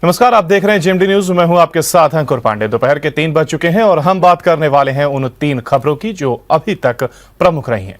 नमस्कार, आप देख रहे हैं जेएमडी न्यूज। मैं हूं आपके साथ अंकुर पांडे। दोपहर के 3 बज चुके हैं और हम बात करने वाले हैं उन 3 खबरों की जो अभी तक प्रमुख रही हैं।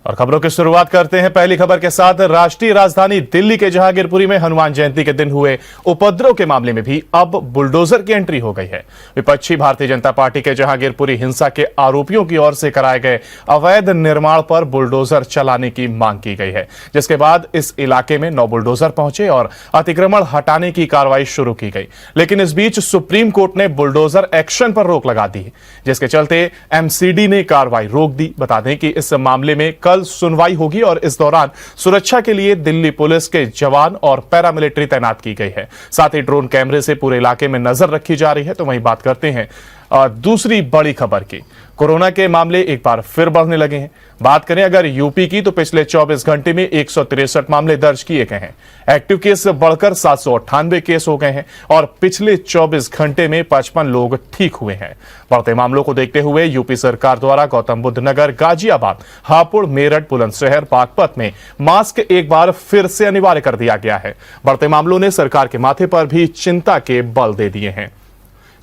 और खबरों की शुरुआत करते हैं पहली खबर के साथ। राष्ट्रीय राजधानी दिल्ली के जहांगीरपुरी में हनुमान जयंती के दिन हुए उपद्रव के मामले में भी अब बुलडोजर की एंट्री हो गई है। विपक्षी भारतीय जनता पार्टी के जहांगीरपुरी हिंसा के आरोपियों की ओर से कराए गए अवैध निर्माण पर बुलडोजर चलाने की मांग की गई है, जिसके बाद इस इलाके में 9 बुलडोजर पहुंचे और अतिक्रमण हटाने की कार्रवाई शुरू की गई। लेकिन इस बीच सुप्रीम कोर्ट ने बुलडोजर एक्शन पर रोक लगा दी, जिसके चलते एमसीडी ने कार्रवाई रोक दी। बता दें कि इस मामले में कल सुनवाई होगी और इस दौरान सुरक्षा के लिए दिल्ली पुलिस के जवान और पैरामिलिट्री तैनात की गई है। साथ ही ड्रोन कैमरे से पूरे इलाके में नजर रखी जा रही है। तो वहीं बात करते हैं दूसरी बड़ी खबर की। कोरोना के मामले एक बार फिर बढ़ने लगे हैं। बात करें अगर यूपी की, तो पिछले 24 घंटे में 163 मामले दर्ज किए गए हैं। एक्टिव केस बढ़कर 798 केस हो गए हैं और पिछले 24 घंटे में 55 लोग ठीक हुए हैं। बढ़ते मामलों को देखते हुए यूपी सरकार द्वारा गौतम बुद्ध नगर, गाजियाबाद, हापुड़, मेरठ, बुलंदशहर, बागपत में मास्क एक बार फिर से अनिवार्य कर दिया गया है। बढ़ते मामलों ने सरकार के माथे पर भी चिंता के बल दे दिए हैं।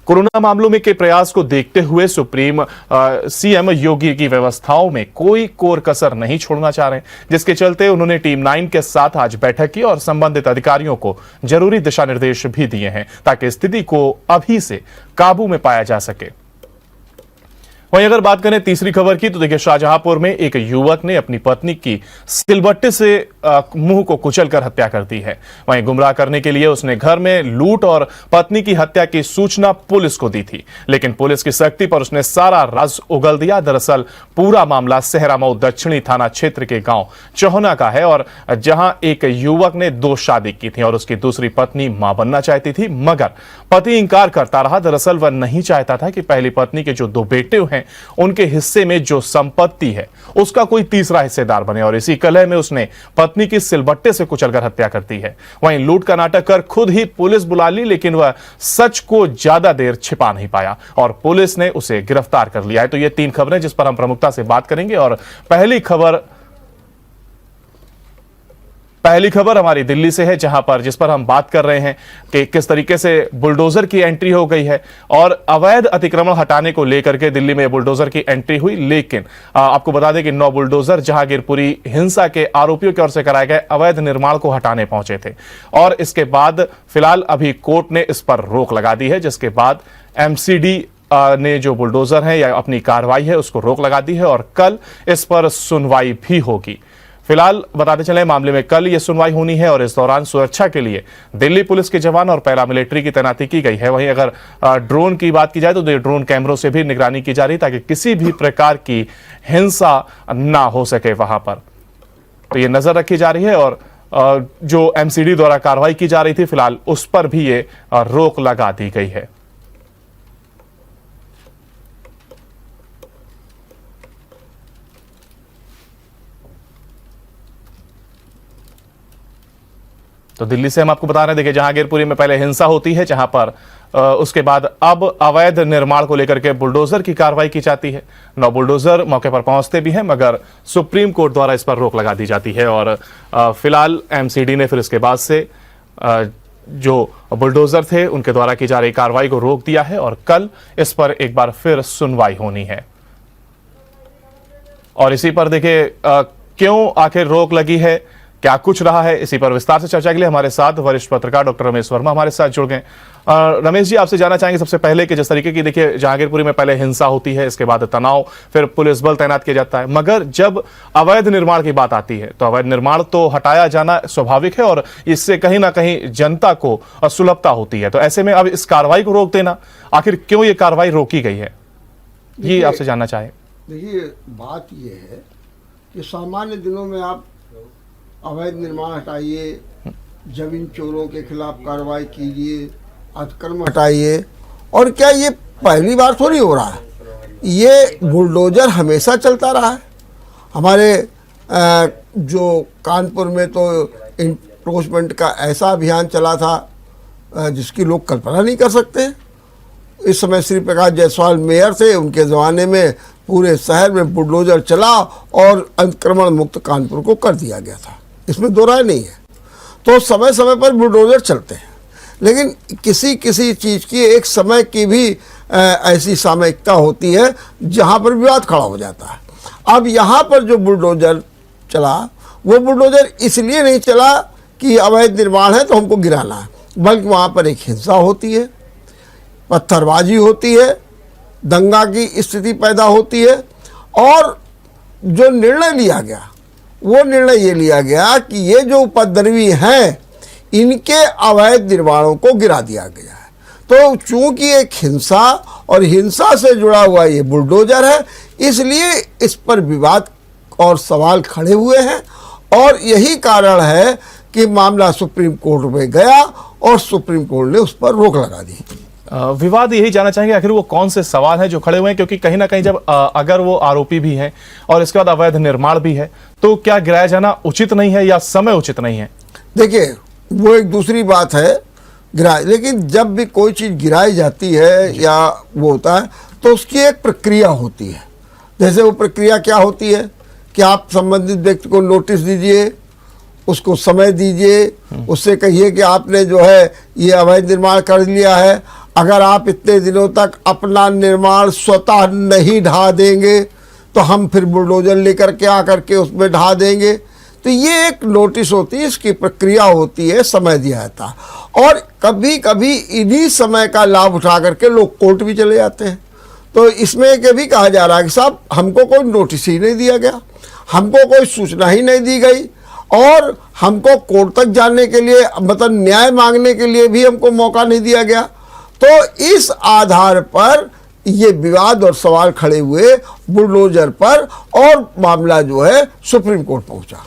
कोरोना मामलों में के प्रयास को देखते हुए सुप्रीम सीएम योगी की व्यवस्थाओं में कोई कोर कसर नहीं छोड़ना चाह रहे, जिसके चलते उन्होंने टीम 9 के साथ आज बैठक की और संबंधित अधिकारियों को जरूरी दिशा निर्देश भी दिए हैं ताकि स्थिति को अभी से काबू में पाया जा सके। वहीं अगर बात करें तीसरी खबर की, तो देखिए शाहजहांपुर में एक युवक ने अपनी पत्नी की सिलबट्टे से मुंह को कुचलकर हत्या कर दी है। वहीं गुमराह करने के लिए उसने घर में लूट और पत्नी की हत्या की सूचना पुलिस को दी थी, लेकिन पुलिस की सख्ती पर उसने सारा राज उगल दिया। दरअसल पूरा मामला सहरामऊ दक्षिणी थाना क्षेत्र के गांव चौहना का है और जहां एक युवक ने 2 शादी की थी और उसकी दूसरी पत्नी मां बनना चाहती थी, मगर पति इंकार करता रहा। दरअसल वह नहीं चाहता था कि पहली पत्नी के जो 2 बेटे हैं उनके हिस्से में जो संपत्ति है उसका कोई तीसरा हिस्सेदार बने, और इसी कलह में उसने पत्नी की सिलबट्टे से कुचलकर हत्या कर दी है। वहीं लूट का नाटक कर खुद ही पुलिस बुला ली, लेकिन वह सच को ज्यादा देर छिपा नहीं पाया और पुलिस ने उसे गिरफ्तार कर लिया है। तो ये 3 खबरें जिस पर हम प्रमुखता से बात करेंगे। और पहली खबर हमारी दिल्ली से है, जहां पर जिस पर हम बात कर रहे हैं कि किस तरीके से बुलडोजर की एंट्री हो गई है और अवैध अतिक्रमण हटाने को लेकर के दिल्ली में बुलडोजर की एंट्री हुई। लेकिन आपको बता दें कि 9 बुलडोजर जहांगीरपुरी हिंसा के आरोपियों की ओर से कराए गए अवैध निर्माण को हटाने पहुंचे थे और इसके बाद फिलहाल अभी कोर्ट ने इस पर रोक लगा दी है, जिसके बाद एमसीडी ने जो बुलडोजर है या अपनी कार्रवाई है उसको रोक लगा दी है और कल इस पर सुनवाई भी होगी। फिलहाल बताते चले मामले में कल यह सुनवाई होनी है और इस दौरान सुरक्षा के लिए दिल्ली पुलिस के जवान और पैरामिलिट्री की तैनाती की गई है। वहीं अगर ड्रोन की बात की जाए तो ड्रोन कैमरों से भी निगरानी की जा रही ताकि किसी भी प्रकार की हिंसा ना हो सके वहां पर। तो ये नजर रखी जा रही है और जो एमसीडी द्वारा कार्रवाई की जा रही थी फिलहाल उस पर भी ये रोक लगा दी गई है। तो दिल्ली से हम आपको बता रहे हैं, देखिए जहांगीरपुरी में पहले हिंसा होती है, जहां पर उसके बाद अब अवैध निर्माण को लेकर के बुलडोजर की कार्रवाई की जाती है। 9 बुलडोजर मौके पर पहुंचते भी हैं, मगर सुप्रीम कोर्ट द्वारा इस पर रोक लगा दी जाती है और फिलहाल एमसीडी ने फिर इसके बाद से जो बुलडोजर थे उनके द्वारा की जा रही कार्रवाई को रोक दिया है और कल इस पर एक बार फिर सुनवाई होनी है। और इसी पर देखिए क्यों आखिर रोक लगी है, क्या कुछ रहा है, इसी पर विस्तार से चर्चा के लिए हमारे साथ वरिष्ठ पत्रकार डॉक्टर रमेश वर्मा हमारे साथ जुड़ गए। रमेश जी, आपसे जानना चाहेंगे सबसे पहले कि जिस तरीके की देखिए जहांगीरपुरी में पहले हिंसा होती है, इसके बाद तनाव, फिर पुलिस बल तैनात किया जाता है, मगर जब अवैध निर्माण की बात आती है तो अवैध निर्माण तो हटाया जाना स्वाभाविक है और इससे कहीं ना कहीं जनता को सुलभता होती है। तो ऐसे में अब इस कार्रवाई को रोक देना, आखिर क्यों ये कार्रवाई रोकी गई है, ये आपसे जानना चाहें। देखिए, बात ये है कि सामान्य दिनों में आप अवैध निर्माण हटाइए, जमीन चोरों के खिलाफ कार्रवाई कीजिए, अतिक्रमण हटाइए, और क्या ये पहली बार थोड़ी हो रहा है, ये बुलडोजर हमेशा चलता रहा है। हमारे जो कानपुर में तो इंक्रोचमेंट का ऐसा अभियान चला था जिसकी लोग कल्पना नहीं कर सकते। इस समय श्री प्रकाश जायसवाल मेयर थे, उनके ज़माने में पूरे शहर में बुलडोजर चला और अतिक्रमण मुक्त कानपुर को कर दिया गया था, इसमें दो राय नहीं है। तो समय समय पर बुलडोजर चलते हैं, लेकिन किसी किसी चीज़ की एक समय की भी ऐसी सामयिकता होती है जहाँ पर विवाद खड़ा हो जाता है। अब यहाँ पर जो बुलडोजर चला वो बुलडोजर इसलिए नहीं चला कि अवैध निर्माण है तो हमको गिराना है, बल्कि वहाँ पर एक हिंसा होती है, पत्थरबाजी होती है, दंगा की स्थिति पैदा होती है। और जो निर्णय लिया गया वो निर्णय ये लिया गया कि ये जो उपद्रवी हैं इनके अवैध निर्माणों को गिरा दिया गया है। तो चूंकि एक हिंसा और हिंसा से जुड़ा हुआ ये बुलडोजर है, इसलिए इस पर विवाद और सवाल खड़े हुए हैं और यही कारण है कि मामला सुप्रीम कोर्ट में गया और सुप्रीम कोर्ट ने उस पर रोक लगा दी। विवाद यही जानना चाहेंगे आखिर वो कौन से सवाल हैं जो खड़े हुए हैं, क्योंकि कहीं ना कहीं जब अगर वो आरोपी भी हैं और इसके बाद अवैध निर्माण भी है तो क्या गिराया जाना उचित नहीं है या समय उचित नहीं है? देखिए, वो एक दूसरी बात है गिराए, लेकिन जब भी कोई चीज़ गिराई जाती है या वो होता है तो उसकी एक प्रक्रिया होती है। जैसे वो प्रक्रिया क्या होती है कि आप संबंधित व्यक्ति को नोटिस दीजिए, उसको समय दीजिए, उससे कहिए कि आपने जो है ये अवैध निर्माण कर लिया है, अगर आप इतने दिनों तक अपना निर्माण स्वतः नहीं ढा देंगे तो हम फिर बुलडोजर लेकर के आकर के उसमें ढा देंगे। तो ये एक नोटिस होती है, इसकी प्रक्रिया होती है, समय दिया जाता। और कभी कभी इन्हीं समय का लाभ उठा करके लोग कोर्ट भी चले जाते हैं। तो इसमें ये भी कहा जा रहा है कि साहब हमको कोई नोटिस ही नहीं दिया गया, हमको कोई सूचना ही नहीं दी गई और हमको कोर्ट तक जाने के लिए मतलब न्याय मांगने के लिए भी हमको मौका नहीं दिया गया। तो इस आधार पर ये विवाद और सवाल खड़े हुए बुलडोजर पर और मामला जो है सुप्रीम कोर्ट पहुंचा।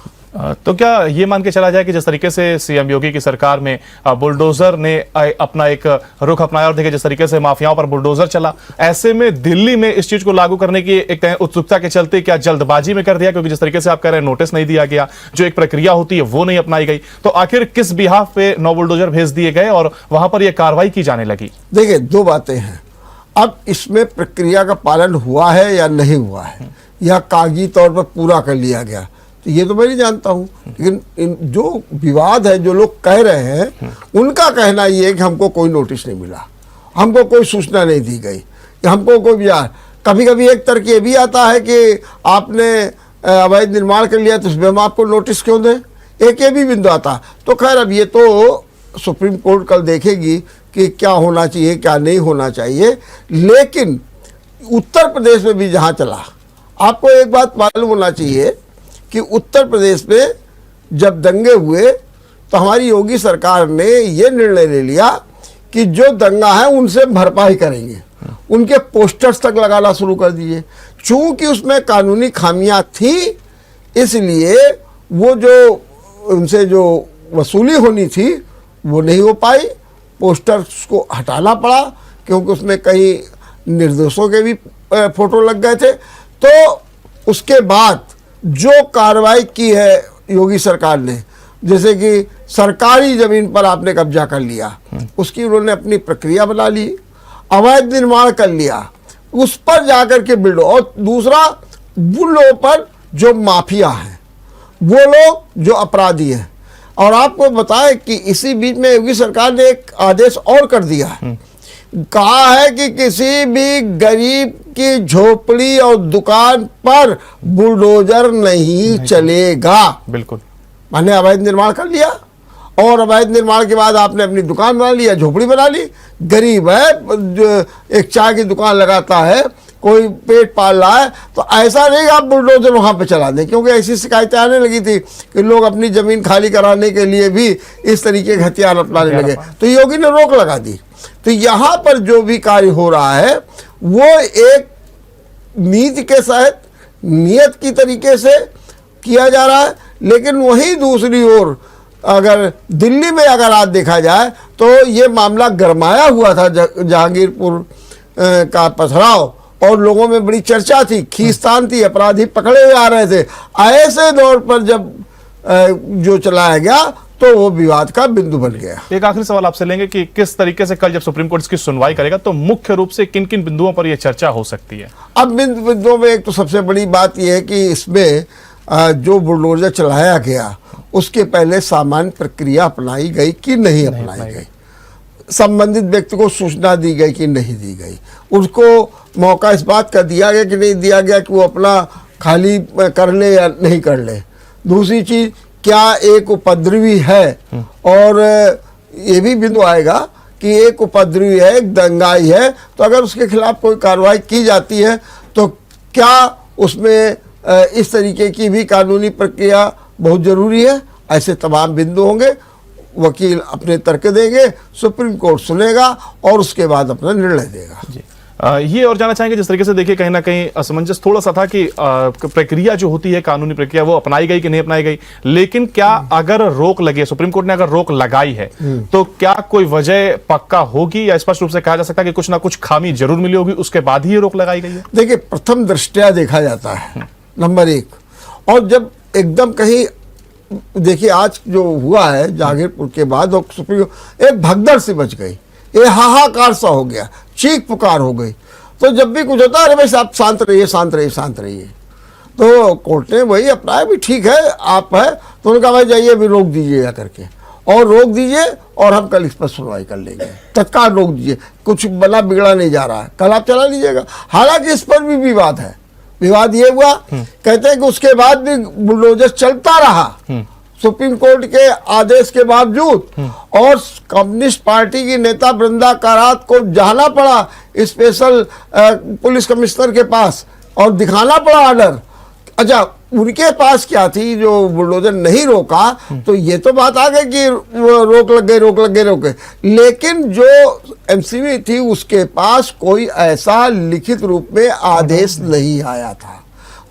तो क्या ये मान के चला जाए कि जिस तरीके से सीएम योगी की सरकार में बुलडोजर ने अपना एक रुख अपनाया और देखिए जिस तरीके से माफियाओं पर बुलडोजर चला, ऐसे में दिल्ली में इस चीज को लागू करने की एक उत्सुकता के चलते क्या जल्दबाजी में कर दिया? क्योंकि जिस तरीके से आप कह रहे हैं नोटिस नहीं दिया गया, जो एक प्रक्रिया होती है वो नहीं अपनाई गई, तो आखिर किस बिहाफ पे 9 बुलडोजर भेज दिए गए और वहां पर यह कार्रवाई की जाने लगी? देखिए, दो बातें हैं। अब इसमें प्रक्रिया का पालन हुआ है या नहीं हुआ है या कागजी तौर पर पूरा कर लिया गया, तो ये तो मैं नहीं जानता हूँ। लेकिन जो विवाद है, जो लोग कह रहे हैं, उनका कहना ये है कि हमको कोई नोटिस नहीं मिला, हमको कोई सूचना नहीं दी गई, हमको कोई विचार। कभी कभी एक तर्क ये भी आता है कि आपने अवैध निर्माण कर लिया तो उसमें हम आपको नोटिस क्यों दें, एक ये भी बिंदु आता। तो खैर अब ये तो सुप्रीम कोर्ट कल देखेगी कि क्या होना चाहिए क्या नहीं होना चाहिए। लेकिन उत्तर प्रदेश में भी जहाँ चला, आपको एक बात मालूम होना चाहिए कि उत्तर प्रदेश में जब दंगे हुए तो हमारी योगी सरकार ने ये निर्णय ले लिया कि जो दंगा है उनसे भरपाई करेंगे, उनके पोस्टर्स तक लगाना शुरू कर दिए। चूंकि उसमें कानूनी खामियां थी, इसलिए वो जो उनसे जो वसूली होनी थी वो नहीं हो पाई, पोस्टर्स को हटाना पड़ा क्योंकि उसमें कई निर्दोषों के भी फोटो लग गए थे। तो उसके बाद जो कार्रवाई की है योगी सरकार ने, जैसे कि सरकारी जमीन पर आपने कब्जा कर लिया, उसकी उन्होंने अपनी प्रक्रिया बना ली, अवैध निर्माण कर लिया, उस पर जाकर के बिल्डो। और दूसरा, वो लोगों पर जो माफिया हैं, वो लोग जो अपराधी हैं। और आपको बताएं कि इसी बीच में योगी सरकार ने एक आदेश और कर दिया है, कहा है कि किसी भी गरीब की झोपड़ी और दुकान पर बुलडोजर नहीं चलेगा। बिल्कुल, मैंने अवैध निर्माण कर लिया और अवैध निर्माण के बाद आपने अपनी दुकान बना ली या झोपड़ी बना ली, गरीब है, एक चाय की दुकान लगाता है, कोई पेट पाल रहा है, तो ऐसा नहीं आप बुलडोजर वहाँ पे चला दें। क्योंकि ऐसी शिकायतें आने लगी थी कि लोग अपनी ज़मीन खाली कराने के लिए भी इस तरीके के हथियार अपनाने लगे, तो योगी ने रोक लगा दी। तो यहाँ पर जो भी कार्य हो रहा है वो एक नीति के तहत नियत की तरीके से किया जा रहा है। लेकिन वहीं दूसरी ओर अगर दिल्ली में अगर आज देखा जाए तो ये मामला गरमाया हुआ था, जहांगीरपुर का पथराव, और लोगों में बड़ी चर्चा थी, खींचतान थी, अपराधी पकड़े हुए आ रहे थे। ऐसे दौर पर जब जो चलाया गया तो वो विवाद का बिंदु बन गया। एक आखिरी सवाल आपसे लेंगे कि किस तरीके से कल जब सुप्रीम कोर्ट इसकी सुनवाई करेगा तो मुख्य रूप से किन किन बिंदुओं पर यह चर्चा हो सकती है? अब बिंदुओं में एक तो सबसे बड़ी बात यह है कि इसमें जो बुलडोजर चलाया गया उसके पहले सामान्य प्रक्रिया अपनाई गई कि नहीं अपनाई गई, संबंधित व्यक्ति को सूचना दी गई कि नहीं दी गई, उसको मौका इस बात का दिया गया कि नहीं दिया गया कि वो अपना खाली कर ले या नहीं कर ले। दूसरी चीज, क्या एक उपद्रवी है, और ये भी बिंदु आएगा कि एक उपद्रवी है, एक दंगाई है, तो अगर उसके खिलाफ कोई कार्रवाई की जाती है तो क्या उसमें इस तरीके की भी कानूनी प्रक्रिया बहुत जरूरी है। ऐसे तमाम बिंदु होंगे, वकील अपने तर्क देंगे, सुप्रीम कोर्ट सुनेगा और उसके बाद अपना निर्णय देगा। जी। ये और जानना चाहेंगे, जिस तरीके से देखिए कहीं ना कहीं असमंजस थोड़ा सा था कि प्रक्रिया जो होती है कानूनी प्रक्रिया वो अपनाई गई कि नहीं अपनाई गई, लेकिन क्या अगर रोक लगी है, सुप्रीम कोर्ट ने अगर रोक लगाई है तो क्या कोई वजह पक्का होगी या स्पष्ट रूप से कहा जा सकता है कि कुछ ना कुछ खामी जरूर मिली होगी उसके बाद ही ये रोक लगाई गई है? देखिए, प्रथम दृष्टया देखा जाता है नंबर एक, और जब एकदम कहीं देखिए आज जो हुआ है जहांगीरपुर के बाद, और सुप्रीम एक भगदड़ सी मच गई, ये हाहाकार सा हो गया, चीख पुकार हो गई। तो जब भी कुछ होता है, अरे भाई साहब शांत रहिए, शांत रहिए, शांत रहिए। तो कोर्ट ने वही अपनाया भी, ठीक है आप है, तो उन्होंने कहा भाई जाइए अभी रोक दीजिए जा करके, और रोक दीजिए और हम कल इस पर सुनवाई कर लेंगे, तत्काल रोक दीजिए, कुछ बना बिगड़ा नहीं जा रहा है, कल आप चला लीजिएगा। हालांकि इस पर भी विवाद है। विवाद ये हुआ, कहते हैं कि उसके बाद भी बुलडोजर चलता रहा सुप्रीम कोर्ट के आदेश के बावजूद, और कम्युनिस्ट पार्टी की नेता बृंदा कारात को जाना पड़ा स्पेशल पुलिस कमिश्नर के पास और दिखाना पड़ा ऑर्डर। अच्छा, उनके पास क्या थी जो बुलडोजर नहीं रोका, तो ये तो बात आ गई कि रोक लग गई, रोक लग गई, रोक गई, लेकिन जो एमसीबी थी उसके पास कोई ऐसा लिखित रूप में आदेश नहीं आया था।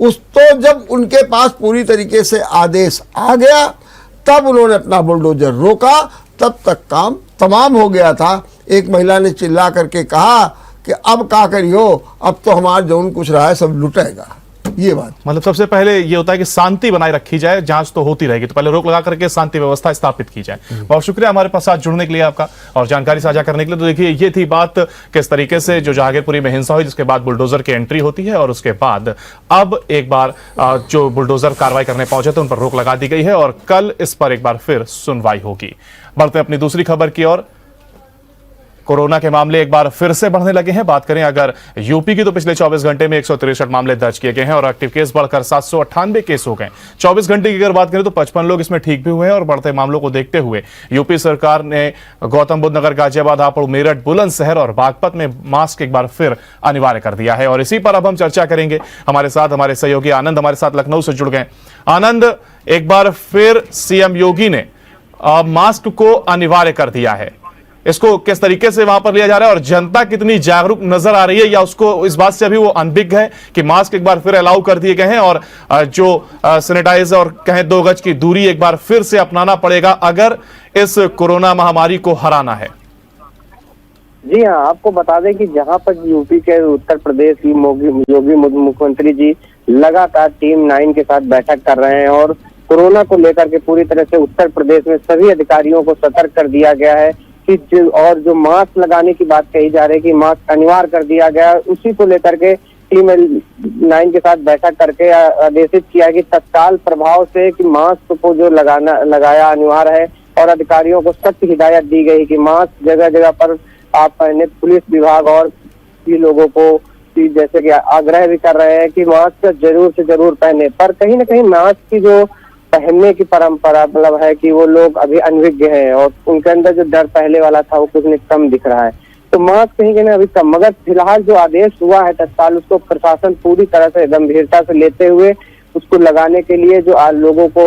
तो जब उनके पास पूरी तरीके से आदेश आ गया तब उन्होंने अपना बुलडोजर रोका, तब तक काम तमाम हो गया था। एक महिला ने चिल्ला करके कहा कि अब क्या करियो, अब तो हमारा जो कुछ रहा है सब लुटेगा। ये बात मतलब सबसे पहले ये होता है कि शांति बनाए रखी जाए, जांच तो होती रहेगी, तो पहले रोक लगा करके शांति व्यवस्था स्थापित की जाए। बहुत शुक्रिया हमारे पास साथ जुड़ने के लिए आपका और जानकारी साझा करने के लिए। तो देखिए ये थी बात किस तरीके से जो जहांगीरपुरी में हिंसा हुई, जिसके बाद बुलडोजर की एंट्री होती है और उसके बाद अब एक बार जो बुलडोजर कार्रवाई करने पहुंचे थे उन पर रोक लगा दी गई है और कल इस पर एक बार फिर सुनवाई होगी। बढ़ते अपनी दूसरी खबर की ओर। कोरोना के मामले एक बार फिर से बढ़ने लगे हैं। बात करें अगर यूपी की तो पिछले 24 घंटे में 163 मामले दर्ज किए गए हैं और एक्टिव केस बढ़कर 798 केस हो गए। 24 घंटे की अगर बात करें तो 55 लोग इसमें ठीक भी हुए हैं और बढ़ते मामलों को देखते हुए यूपी सरकार ने गौतम बुद्ध नगर, गाजियाबाद, हापुड़, मेरठ, बुलंदशहर और बागपत में मास्क एक बार फिर अनिवार्य कर दिया है और इसी पर अब हम चर्चा करेंगे। हमारे साथ हमारे सहयोगी आनंद हमारे साथ लखनऊ से जुड़ गए। आनंद, एक बार फिर सीएम योगी ने मास्क को अनिवार्य कर दिया है, इसको किस तरीके से वहां पर लिया जा रहा है और जनता कितनी जागरूक नजर आ रही है या उसको इस बात से अभी वो अनभिज्ञ है कि मास्क एक बार फिर अलाउ कर दिए गए हैं और जो सैनिटाइजर और कहें 2 गज की दूरी एक बार फिर से अपनाना पड़ेगा अगर इस कोरोना महामारी को हराना है? जी हाँ, आपको बता दें कि जहां पर यूपी के उत्तर प्रदेश की योगी मुख्यमंत्री जी लगातार टीम 9 के साथ बैठक कर रहे हैं और कोरोना को लेकर के पूरी तरह से उत्तर प्रदेश में सभी अधिकारियों को सतर्क कर दिया गया है कि और जो मास्क लगाने की बात कही जा रही है कि मास्क अनिवार्य कर दिया गया, उसी को लेकर के टीम 9 के साथ बैठक करके आदेशित किया कि तत्काल प्रभाव से कि मास्क को जो लगाया अनिवार्य है और अधिकारियों को सख्त हिदायत दी गई कि मास्क जगह जगह पर आप पहने। पुलिस विभाग और भी लोगों को जैसे कि आग्रह भी कर रहे हैं कि मास्क जरूर से जरूर पहने, पर कहीं ना कहीं मास्क की जो पहनने की परंपरा मतलब है कि वो लोग अभी अनभिज्ञ हैं और उनके अंदर जो डर पहले वाला था वो कुछ नहीं कम दिख रहा है, तो मास्क कहीं ना अभी कम। मगर फिलहाल जो आदेश हुआ है तत्काल उसको प्रशासन पूरी तरह से गंभीरता से लेते हुए उसको लगाने के लिए जो लोगों को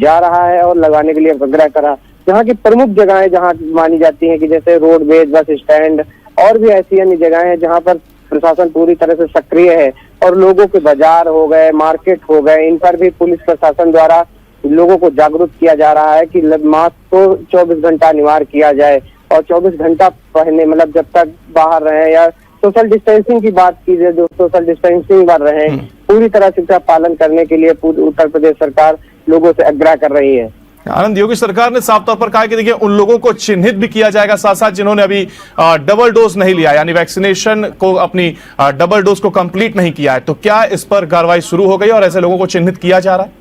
जा रहा है और लगाने के लिए आग्रह करा। यहाँ की प्रमुख जगहें जहाँ मानी जाती है कि जैसे रोडवेज, बस स्टैंड और भी ऐसी अन्य जगहें हैं जहाँ पर प्रशासन पूरी तरह से सक्रिय है और लोगों के बाजार हो गए, मार्केट हो गए, इन पर भी पुलिस प्रशासन द्वारा लोगों को जागरूक किया जा रहा है कि मास्क को 24 घंटा अनिवार्य किया जाए और 24 घंटा पहने, मतलब जब तक बाहर रहे या सोशल डिस्टेंसिंग की बात की जाए, जो सोशल डिस्टेंसिंग कर रहे हैं पूरी तरह से पालन करने के लिए पूरी उत्तर प्रदेश सरकार लोगों से आग्रह कर रही है। आनंद, योगी सरकार ने साफ तौर पर कहा कि देखिए उन लोगों को चिन्हित भी किया जाएगा साथ साथ जिन्होंने अभी डबल डोज नहीं लिया, यानी वैक्सीनेशन को अपनी डबल डोज को कंप्लीट नहीं किया है। तो क्या इस पर कार्रवाई शुरू हो गई और ऐसे लोगों को चिन्हित किया जा रहा है?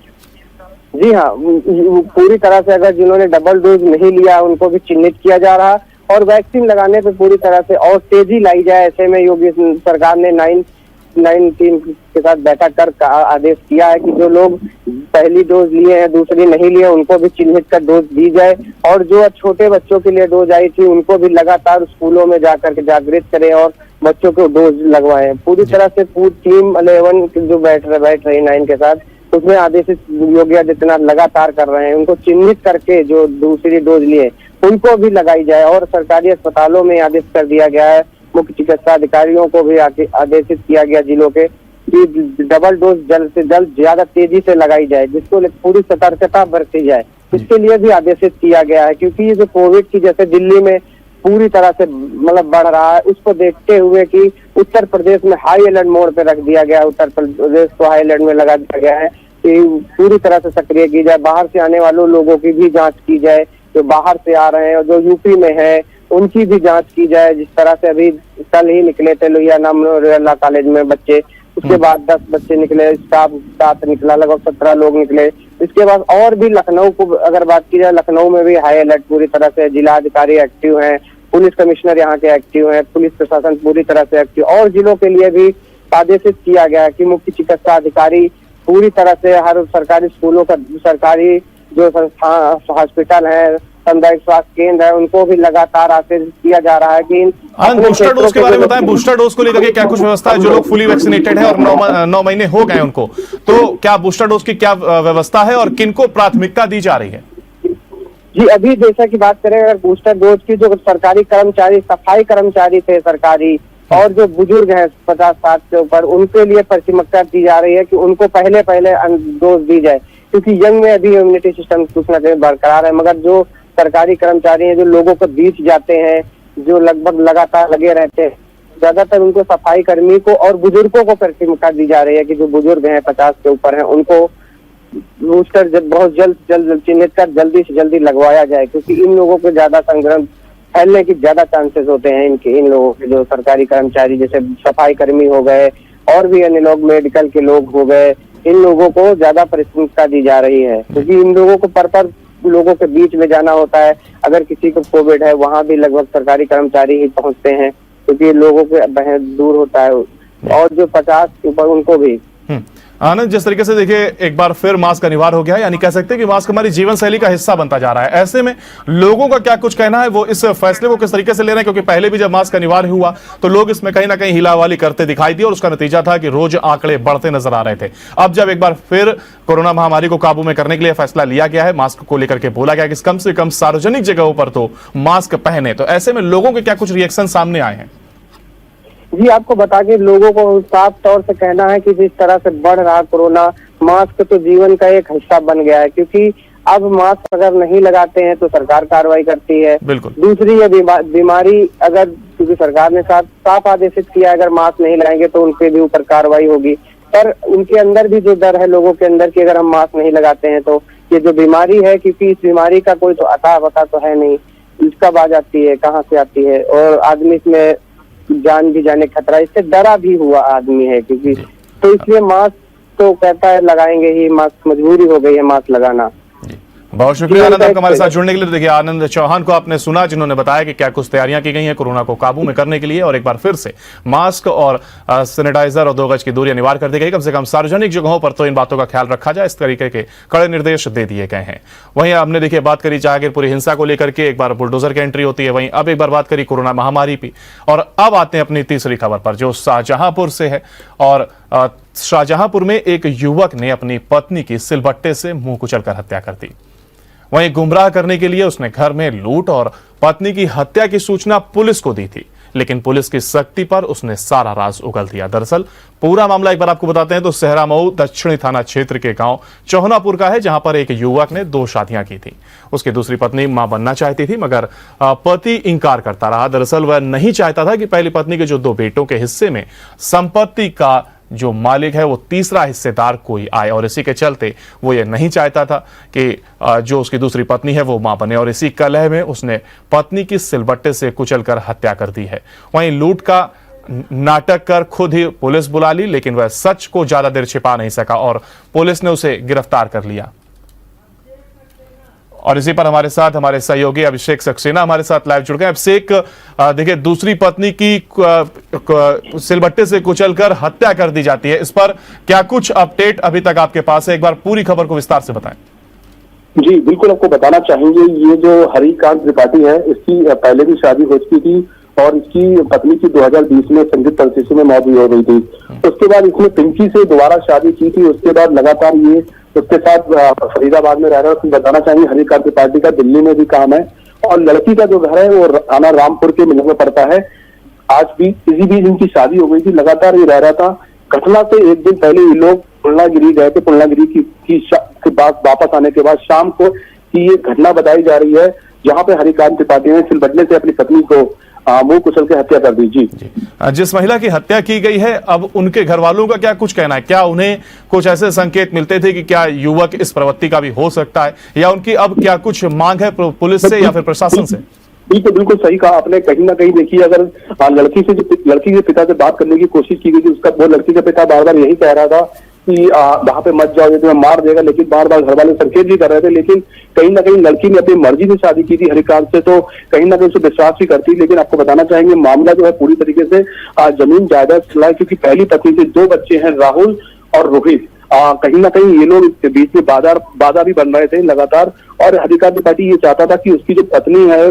जी हाँ, पूरी तरह से अगर जिन्होंने डबल डोज नहीं लिया उनको भी चिन्हित किया जा रहा है और वैक्सीन लगाने पे पूरी तरह से और तेजी लाई जाए। ऐसे में योगी सरकार ने 9 टीम के साथ बैठक कर आदेश किया है कि जो लोग पहली डोज लिए हैं, दूसरी नहीं लिए, उनको भी चिन्हित कर डोज दी जाए और जो छोटे बच्चों के लिए डोज आई थी उनको भी लगातार स्कूलों में जाकर के जागृत करें और बच्चों को डोज लगवाएं। पूरी तरह से पूरी टीम 11 जो बैठ रही 9 के साथ, उसमें आदेशित योगी आदित्यनाथ लगातार कर रहे हैं। उनको चिन्हित करके जो दूसरी डोज लिए उनको भी लगाई जाए और सरकारी अस्पतालों में आदेश कर दिया गया है, मुख्य चिकित्सा अधिकारियों को भी आदेशित किया गया जिलों के कि डबल डोज जल्द से जल्द ज्यादा तेजी से लगाई जाए, जिसको पूरी सतर्कता बरती जाए। इसके लिए भी आदेशित किया गया है क्योंकि ये जो कोविड की जैसे दिल्ली में पूरी तरह से मतलब बढ़ रहा है, उसको देखते हुए कि उत्तर प्रदेश में हाई अलर्ट मोड पे रख दिया गया है। उत्तर प्रदेश को हाई अलर्ट में लगा दिया गया है कि पूरी तरह से सक्रिय की जाए, बाहर से आने वालों लोगों की भी जांच की जाए, जो बाहर से आ रहे हैं और जो यूपी में है उनकी भी जांच की जाए। जिस तरह से अभी कल ही निकले थे लोहिया मेमोरियल कॉलेज में बच्चे, उसके बाद 10 बच्चे निकले, स्टाफ 7 निकला, लगभग 17 लोग निकले। इसके बाद और भी लखनऊ को अगर बात की जाए, लखनऊ में भी हाई अलर्ट पूरी तरह से, जिला अधिकारी एक्टिव हैं, पुलिस कमिश्नर यहाँ के एक्टिव हैं, पुलिस प्रशासन पूरी तरह से एक्टिव, और जिलों के लिए भी आदेशित किया गया है कि मुख्य चिकित्सा अधिकारी पूरी तरह से हर सरकारी स्कूलों का, सरकारी जो संस्थान हॉस्पिटल है, सामुदायिक स्वास्थ्य केंद्र है, उनको भी लगातार आदेश किया जा रहा है कि बूस्टर डोज के बारे में बताएं। बूस्टर डोज को लेकर के क्या कुछ व्यवस्था है? जो लोग फुली वैक्सीनेटेड है और 9 महीने हो गए उनको, तो क्या बूस्टर डोज की क्या व्यवस्था है और किनको प्राथमिकता दी जा रही है? जी, अभी जैसा की बात करें अगर बूस्टर डोज की, जो सरकारी कर्मचारी, सफाई कर्मचारी थे सरकारी, और जो बुजुर्ग हैं 50-60 के ऊपर, उनके लिए प्राथमिकता दी जा रही है कि उनको पहले डोज दी जाए, क्योंकि यंग में अभी इम्यूनिटी सिस्टम कुछ न कहीं बरकरार है। मगर जो सरकारी कर्मचारी हैं, जो लोगों को बीच जाते हैं, जो लगभग लगातार लगे रहते हैं, ज्यादातर उनको सफाई कर्मी को और बुजुर्गों को प्राथमिकता दी जा रही है कि जो बुजुर्ग हैं 50 के ऊपर हैं, उनको बूस्टर बहुत जल्द चिन्हित कर जल्दी से जल्दी लगवाया जाए, क्योंकि इन लोगों को ज्यादा संक्रमण फैलने की ज्यादा चांसेस होते हैं। इन लोगों के जो सरकारी कर्मचारी जैसे सफाई कर्मी हो गए और भी अन्य लोग, मेडिकल के लोग हो गए, इन लोगों को ज्यादा प्राथमिकता दी जा रही है, क्योंकि इन लोगों को पर लोगों के बीच में जाना होता है। अगर किसी को कोविड है, वहां भी लगभग सरकारी कर्मचारी ही पहुंचते हैं, क्योंकि लोगों के बहुत दूर होता है, और जो 50 के ऊपर उनको भी। आनंद, जिस तरीके से देखिए एक बार फिर मास्क अनिवार्य हो गया है, यानी कह सकते हैं कि मास्क हमारी जीवन शैली का हिस्सा बनता जा रहा है। ऐसे में लोगों का क्या कुछ कहना है, वो इस फैसले को किस तरीके से ले रहे हैं? क्योंकि पहले भी जब मास्क अनिवार्य हुआ तो लोग इसमें कहीं ना कहीं हिलावाली करते दिखाई दिए और उसका नतीजा था कि रोज आंकड़े बढ़ते नजर आ रहे थे। अब जब एक बार फिर कोरोना महामारी को काबू में करने के लिए फैसला लिया गया है, मास्क को लेकर के बोला गया कि कम से कम सार्वजनिक जगहों पर तो मास्क पहने, तो ऐसे में लोगों के क्या कुछ रिएक्शन सामने आए हैं? जी, आपको बता के लोगों को साफ तौर से कहना है कि जिस तरह से बढ़ रहा कोरोना, मास्क तो जीवन का एक हिस्सा बन गया है, क्योंकि अब मास्क अगर नहीं लगाते हैं तो सरकार कार्रवाई करती है। बिल्कुल। दूसरी ये बीमारी अगर, क्योंकि सरकार ने साफ आदेशित किया, अगर मास्क नहीं लगाएंगे तो उनके भी ऊपर कार्रवाई होगी, पर उनके अंदर भी जो डर है लोगों के अंदर कि अगर हम मास्क नहीं लगाते हैं तो ये जो बीमारी है, क्योंकि इस बीमारी का कोई तो अता पता तो है नहीं, कब आ जाती है, कहाँ से आती है, और आदमी इसमें जान भी जाने खतरा, इससे डरा भी हुआ आदमी है, क्योंकि तो इसलिए मास्क तो कहता है लगाएंगे ही, मास्क मजबूरी हो गई है मास्क लगाना। बहुत शुक्रिया आनंद, आपका हमारे साथ जुड़ने के लिए। देखिए आनंद चौहान को आपने सुना, जिन्होंने बताया कि क्या कुछ तैयारियां की गई हैं कोरोना को काबू में करने के लिए, और एक बार फिर से मास्क और सैनिटाइजर और 2 गज की दूरी अनिवार्य कर दी गई। कम से कम सार्वजनिक जगहों पर तो इन बातों का ख्याल रखा जाए, इस तरीके के कड़े निर्देश दे दिए गए हैं। वहीं हमने देखिए बात करी जहांगीरपुरी हिंसा को लेकर के, एक बार बुलडोजर की एंट्री होती है, वहीं अब एक बार बात करी कोरोना महामारी की, और अब आते हैं अपनी तीसरी खबर पर, जो शाहजहांपुर से है। और शाहजहांपुर में एक युवक ने अपनी पत्नी की सिलबट्टे से मुंह कुचलकर हत्या कर दी। वहीं गुमराह करने के लिए उसने घर में लूट और पत्नी की हत्या की सूचना पुलिस को दी थी, लेकिन पुलिस की सख्ती पर उसने सारा राज उगल दिया। दरअसल पूरा मामला एक बार आपको बताते हैं तो सहरामऊ दक्षिणी थाना क्षेत्र के गांव चौहनापुर का है, जहां पर एक युवक ने 2 शादियां की थी। उसकी दूसरी पत्नी मां बनना चाहती थी, मगर पति इंकार करता रहा। दरअसल वह नहीं चाहता था कि पहली पत्नी के जो 2 बेटों के हिस्से में संपत्ति का जो मालिक है वो तीसरा हिस्सेदार कोई आए, और इसी के चलते वो ये नहीं चाहता था कि जो उसकी दूसरी पत्नी है वो मां बने, और इसी कलह में उसने पत्नी की सिलबट्टे से कुचलकर हत्या कर दी है। वहीं लूट का नाटक कर खुद ही पुलिस बुला ली, लेकिन वह सच को ज्यादा देर छिपा नहीं सका और पुलिस ने उसे गिरफ्तार कर लिया। और इसी पर हमारे साथ हमारे सहयोगी अभिषेक सक्सेना हमारे साथ लाइव जुड़ गए। अभिषेक, देखिए, दूसरी पत्नी की सिलबट्टे से कुचलकर हत्या कर दी जाती है, इस पर क्या कुछ अपडेट अभी तक आपके पास है? एक बार पूरी खबर को विस्तार से बताएं। जी बिल्कुल, आपको बताना चाहेंगे, ये जो हरिकांत त्रिपाठी है, इसकी पहले भी शादी हो चुकी थी और इसकी पत्नी की 2020 में संदिग्ध परिस्थिति में मौत हो गई थी। उसके बाद इसने पिंकी से दोबारा शादी की थी। उसके बाद लगातार ये उसके साथ फरीदाबाद में रह रहा है। उसमें बताना चाहेंगे, हरिकांत त्रिपाठी का दिल्ली में भी काम है और लड़की का जो घर है वो थाना रामपुर के मिलन में पड़ता है। आज भी इसी बीच इनकी शादी हो गई थी, लगातार ये रह रहा था। घटना से एक दिन पहले ये लोग पूर्णागिरी गए थे। पूर्णागिरी की बात वापस आने के बाद शाम को की ये घटना बताई जा रही है, जहां पे हरिकांत त्रिपाठी ने सिलबट्टे से अपनी पत्नी को मुंह कुचल के हत्या कर दी। जी, जिस महिला की हत्या की गई है, अब उनके घर वालों का क्या कुछ कहना है? क्या उन्हें कुछ ऐसे संकेत मिलते थे कि क्या युवक इस प्रवृत्ति का भी हो सकता है, या उनकी अब क्या कुछ मांग है पुलिस से या फिर प्रशासन से? बिल्कुल सही कहा आपने। कहीं ना कहीं देखिए, अगर लड़की के पिता से बात करने की कोशिश की गई थी, उसका वो लड़की का पिता बार बार यही कह रहा था कि वहां पे मत जाओ, ये तुम्हें मार देगा, लेकिन बार बार घर वाले संकेत भी कर रहे थे। लेकिन कहीं ना कहीं लड़की ने अपनी मर्जी से शादी की थी हरिकांत से, तो कहीं ना कहीं उसे विश्वास भी करती। लेकिन आपको बताना चाहेंगे, मामला जो है पूरी तरीके से जमीन जायदाद चला है, क्योंकि पहली पत्नी से 2 बच्चे हैं, राहुल और रोहित। कहीं ना कहीं ये लोग इसके बीच में बाधा भी बन रहे थे लगातार। और हरिकांत त्रिपाठी ये चाहता था कि उसकी जो पत्नी है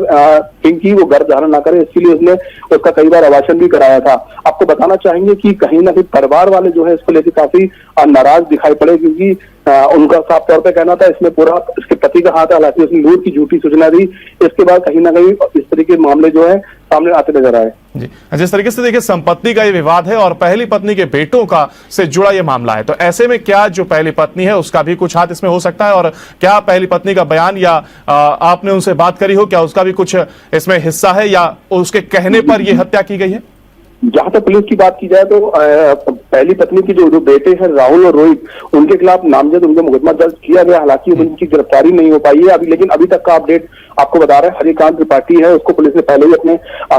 पिंकी, वो गर्भ धारण ना करे, इसके लिए उसने उसका कई बार अभाषण भी कराया था। आपको बताना चाहेंगे कि कहीं ना कहीं परिवार वाले जो है इसको लेकर काफी नाराज दिखाई पड़े, क्योंकि उनका साफ तौर पे कहना था इसमें पूरा इसके पति का हाथ है। हालांकि उसने लूट की झूठी सूचना दी। इसके बाद कहीं ना कहीं इस तरीके के मामले जो है सामने आते नजर आए। जी, जिस तरीके से देखिए संपत्ति का ये विवाद है और पहली पत्नी के बेटों का से जुड़ा ये मामला है, तो ऐसे में क्या जो पहली पत्नी है उसका भी कुछ हाथ इसमें हो सकता है? और क्या पहली पत्नी का बयान या आपने उनसे बात करी हो, क्या उसका भी कुछ इसमें हिस्सा है, या उसके कहने पर यह हत्या की गई है? जहां तक पुलिस की बात की जाए तो पहली पत्नी की जो बेटे हैं राहुल और रोहित, उनके खिलाफ नामजद उनका मुकदमा दर्ज किया गया। हालांकि उनकी गिरफ्तारी नहीं हो पाई है अभी, लेकिन अभी तक का अपडेट आपको बता रहे हैं। हरिकांत त्रिपाठी है, उसको पुलिस ने पहले ही अपने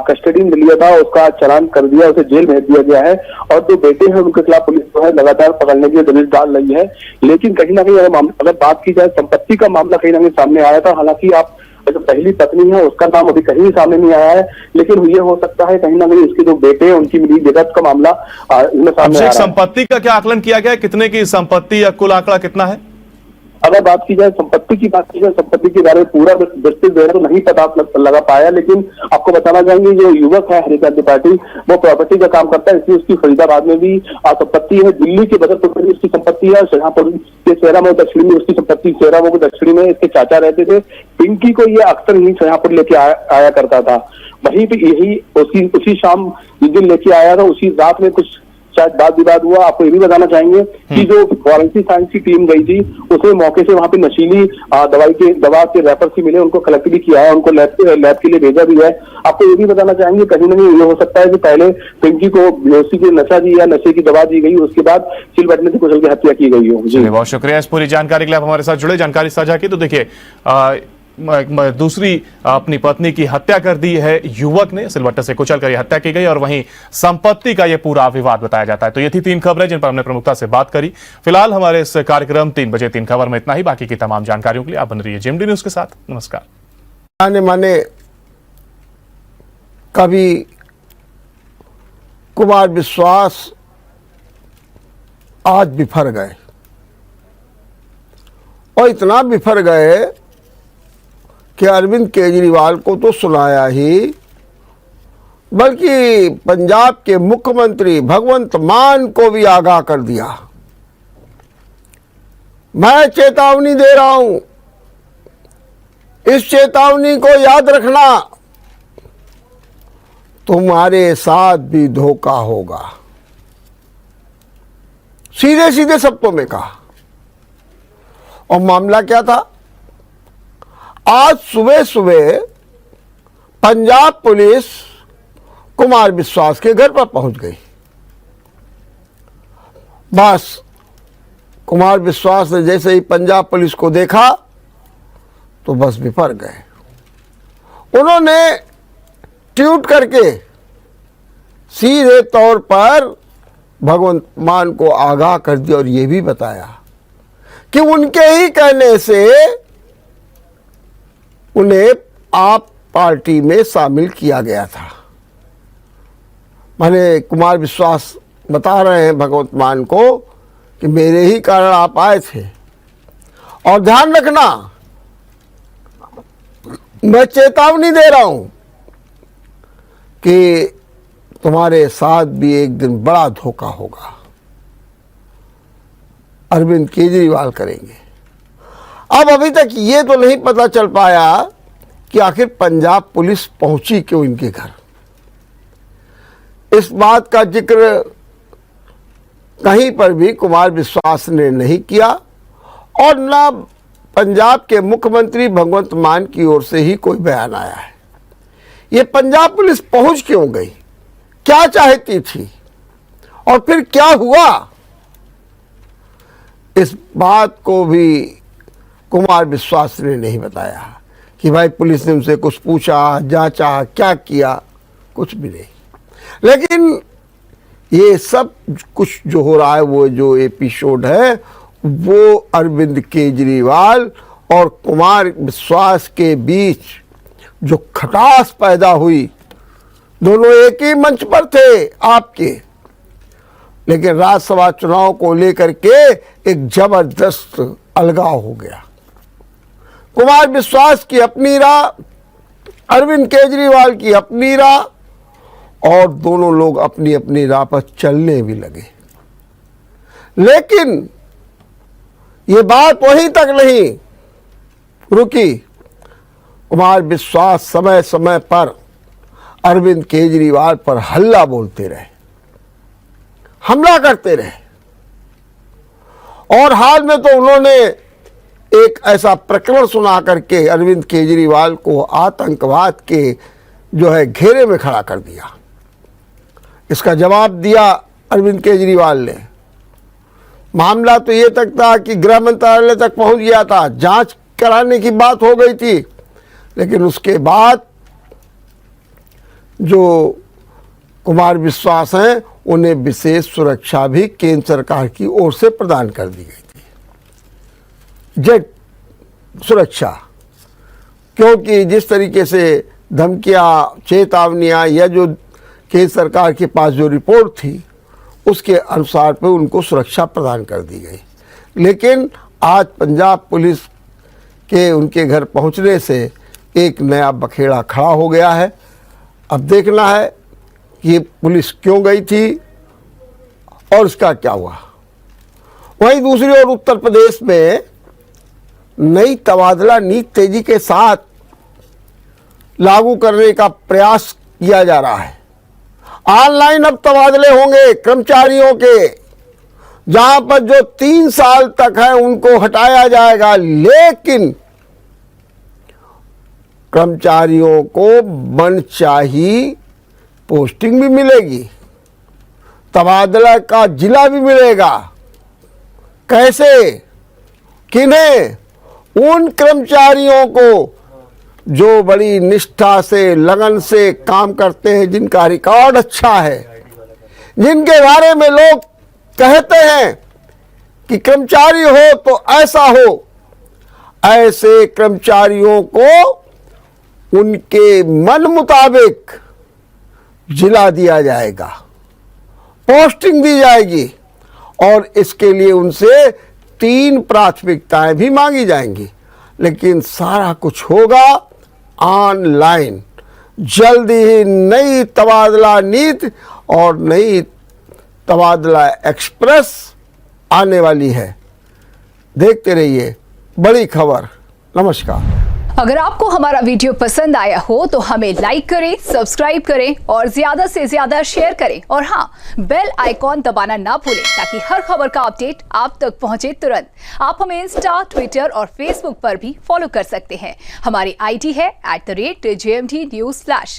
कस्टडी में लिया था, उसका चालान कर दिया, उसे जेल भेज दिया गया है। और जो बेटे हैं उनके खिलाफ पुलिस जो है लगातार पकड़ने की दबिश डाल रही है। लेकिन कहीं ना कहीं अगर बात की जाए, संपत्ति का मामला कहीं ना कहीं सामने आया था। हालांकि आप जो पहली पत्नी है उसका नाम अभी कहीं सामने नहीं आया है, लेकिन ये हो सकता है कहीं ना कहीं उसके जो बेटे हैं उनकी मिली जगत का मामला इसमें सामने आ रहा है। संपत्ति का क्या आकलन किया गया है? कितने की संपत्ति या कुल आंकड़ा कितना है? अगर बात की जाए संपत्ति की बात की जाए, संपत्ति के बारे में पूरा विस्तृत जो है तो नहीं पता लगा पाया। लेकिन आपको बताना चाहेंगे, जो युवक है हरिकांत त्रिपाठी, वो प्रॉपर्टी का काम करता है, इसलिए उसकी फरीदाबाद में भी संपत्ति है। दिल्ली के बदरपुर में उसकी संपत्ति है। शाहपुर के सेरामऊ दक्षिणी में उसकी संपत्ति, सेरामऊ के दक्षिणी में इसके चाचा रहते थे। पिंकी को ये अक्सर ही शाहपुर लेके आया करता था। वहीं पे यही उसी शाम जिस दिन लेके आया था, उसी रात में कुछ शायद वाद विवाद हुआ। आपको ये भी बताना चाहेंगे कि जो फॉरेंसिक साइंस की टीम गई थी, उसे मौके से वहां पे नशीली दवा के रैपर्स भी मिले, उनको कलेक्ट भी किया है, उनको लैब के लिए भेजा भी है। आपको ये भी बताना चाहेंगे, कहीं ना कहीं ये हो सकता है कि पहले पिंकी को बेहोशी की नशा दी या नशे की दवा दी गई, उसके बाद सिलबट्टे से कुचल के हत्या की गई हो। जी, बहुत शुक्रिया इस पूरी जानकारी के लिए, आप हमारे साथ जुड़े, जानकारी साझा की। तो देखिए, दूसरी अपनी पत्नी की हत्या कर दी है युवक ने, सिलबट्टे से कुचलकर यह हत्या की गई, और वहीं संपत्ति का यह पूरा विवाद बताया जाता है। तो ये थी 3 खबरें जिन पर हमने प्रमुखता से बात करी। फिलहाल हमारे इस कार्यक्रम 3 बजे 3 खबर में इतना ही। बाकी की तमाम जानकारियों के लिए आप बन रहिए जेएमडी न्यूज के साथ। नमस्कार। जाने माने कभी कुमार विश्वास आज बिफर गए, और इतना बिफर गए कि अरविंद केजरीवाल को तो सुनाया ही, बल्कि पंजाब के मुख्यमंत्री भगवंत मान को भी आगाह कर दिया। मैं चेतावनी दे रहा हूं, इस चेतावनी को याद रखना, तुम्हारे साथ भी धोखा होगा। सीधे सीधे शब्दों में कहा। और मामला क्या था? आज सुबह सुबह पंजाब पुलिस कुमार विश्वास के घर पर पहुंच गई। बस कुमार विश्वास ने जैसे ही पंजाब पुलिस को देखा तो बस बिफर गए। उन्होंने ट्वीट करके सीधे तौर पर भगवंत मान को आगाह कर दिया और ये भी बताया कि उनके ही कहने से उन्हें आप पार्टी में शामिल किया गया था। माने कुमार विश्वास बता रहे हैं भगवंत मान को कि मेरे ही कारण आप आए थे, और ध्यान रखना मैं चेतावनी दे रहा हूं कि तुम्हारे साथ भी एक दिन बड़ा धोखा होगा। अरविंद केजरीवाल करेंगे। अब अभी तक ये तो नहीं पता चल पाया कि आखिर पंजाब पुलिस पहुंची क्यों इनके घर। इस बात का जिक्र कहीं पर भी कुमार विश्वास ने नहीं किया और न पंजाब के मुख्यमंत्री भगवंत मान की ओर से ही कोई बयान आया है। ये पंजाब पुलिस पहुंच क्यों गई, क्या चाहती थी और फिर क्या हुआ, इस बात को भी कुमार विश्वास ने नहीं बताया कि भाई पुलिस ने उनसे कुछ पूछा, जांचा, क्या किया, कुछ भी नहीं। लेकिन ये सब कुछ जो हो रहा है, वो जो एपिसोड है, वो अरविंद केजरीवाल और कुमार विश्वास के बीच जो खटास पैदा हुई, दोनों एक ही मंच पर थे आपके, लेकिन राज्यसभा चुनाव को लेकर के एक जबरदस्त अलगाव हो गया। कुमार विश्वास की अपनी राह, अरविंद केजरीवाल की अपनी राह, और दोनों लोग अपनी अपनी राह पर चलने भी लगे। लेकिन ये बात वहीं तक नहीं रुकी। कुमार विश्वास समय समय पर अरविंद केजरीवाल पर हल्ला बोलते रहे, हमला करते रहे, और हाल में तो उन्होंने एक ऐसा प्रकरण सुना करके अरविंद केजरीवाल को आतंकवाद के जो है घेरे में खड़ा कर दिया। इसका जवाब दिया अरविंद केजरीवाल ने। मामला तो ये तक था कि गृह मंत्रालय तक पहुंच गया था, जांच कराने की बात हो गई थी, लेकिन उसके बाद जो कुमार विश्वास हैं उन्हें विशेष सुरक्षा भी केंद्र सरकार की ओर से प्रदान कर दी गई थी, जेट सुरक्षा। क्योंकि जिस तरीके से धमकियां, चेतावनियां या जो केंद्र सरकार के पास जो रिपोर्ट थी उसके अनुसार पे उनको सुरक्षा प्रदान कर दी गई। लेकिन आज पंजाब पुलिस के उनके घर पहुंचने से एक नया बखेड़ा खड़ा हो गया है। अब देखना है कि ये पुलिस क्यों गई थी और इसका क्या हुआ। वहीं दूसरी ओर उत्तर प्रदेश में नई तबादला नीति तेजी के साथ लागू करने का प्रयास किया जा रहा है। ऑनलाइन अब तबादले होंगे कर्मचारियों के, जहां पर जो 3 साल तक है उनको हटाया जाएगा, लेकिन कर्मचारियों को मनचाही पोस्टिंग भी मिलेगी, तबादला का जिला भी मिलेगा। कैसे, किन्हें? उन कर्मचारियों को जो बड़ी निष्ठा से, लगन से काम करते हैं, जिनका रिकॉर्ड अच्छा है, जिनके बारे में लोग कहते हैं कि कर्मचारी हो तो ऐसा हो, ऐसे कर्मचारियों को उनके मन मुताबिक जिला दिया जाएगा, पोस्टिंग दी जाएगी, और इसके लिए उनसे 3 प्राथमिकताएं भी मांगी जाएंगी। लेकिन सारा कुछ होगा ऑनलाइन। जल्दी ही नई तबादला नीति और नई तबादला एक्सप्रेस आने वाली है। देखते रहिए बड़ी खबर। नमस्कार। अगर आपको हमारा वीडियो पसंद आया हो तो हमें लाइक करें, सब्सक्राइब करें और ज्यादा से ज्यादा शेयर करें, और हाँ, बेल आइकॉन दबाना ना भूलें ताकि हर खबर का अपडेट आप तक पहुंचे तुरंत। आप हमें इंस्टा, ट्विटर और फेसबुक पर भी फॉलो कर सकते हैं। हमारी आईडी है @JMT News Flash।